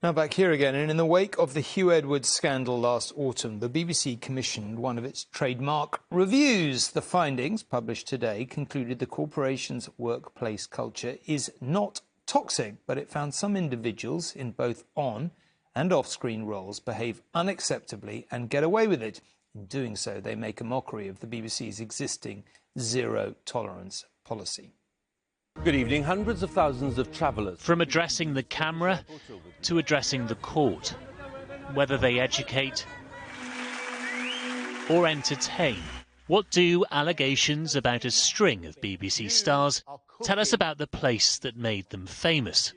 Now back here again, and in the wake of the Hugh Edwards scandal last autumn, the BBC commissioned one of its trademark reviews. The findings, published today, concluded the corporation's workplace culture is not toxic, but it found some individuals in both on and off-screen roles behave unacceptably and get away with it. In doing so, they make a mockery of the BBC's existing zero-tolerance policy. Good evening. Hundreds of thousands of travellers. From addressing the camera to addressing the court, whether they educate or entertain, what do allegations about a string of BBC stars tell us about the place that made them famous?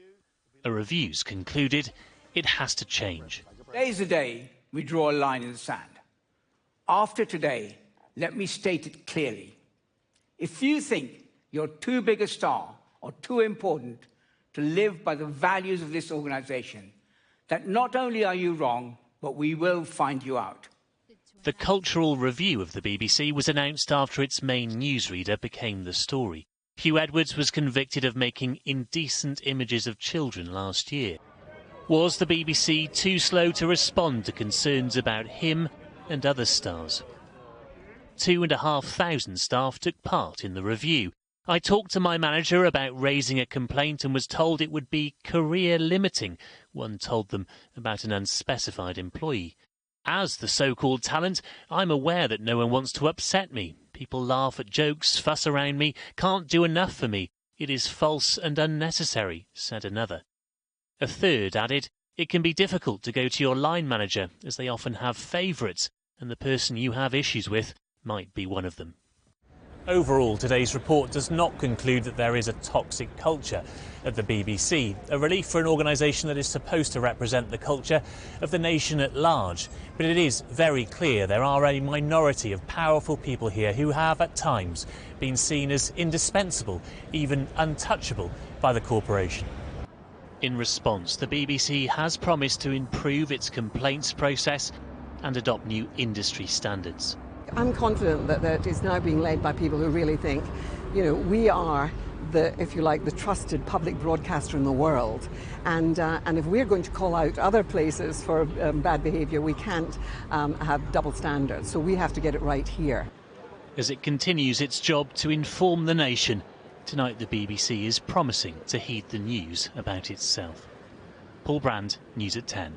A review's concluded it has to change. Today's the day we draw a line in the sand. After today, let me state it clearly. If you think you're too big a star or too important to live by the values of this organisation, that not only are you wrong, but we will find you out. The cultural review of the BBC was announced after its main newsreader became the story. Hugh Edwards was convicted of making indecent images of children last year. Was the BBC too slow to respond to concerns about him and other stars? 2,500 staff took part in the review. I talked to my manager about raising a complaint and was told it would be career-limiting. One told them about an unspecified employee. As the so-called talent, I'm aware that no one wants to upset me. People laugh at jokes, fuss around me, can't do enough for me. It is false and unnecessary, said another. A third added, it can be difficult to go to your line manager, as they often have favourites, and the person you have issues with might be one of them. Overall, today's report does not conclude that there is a toxic culture at the BBC, a relief for an organisation that is supposed to represent the culture of the nation at large. But it is very clear there are a minority of powerful people here who have, at times, been seen as indispensable, even untouchable, by the corporation. In response, the BBC has promised to improve its complaints process and adopt new industry standards. I'm confident that it is now being led by people who really think, we are the, if you like, the trusted public broadcaster in the world. And if we're going to call out other places for bad behaviour, we can't have double standards. So we have to get it right here. As it continues its job to inform the nation, tonight the BBC is promising to heed the news about itself. Paul Brand, News at 10.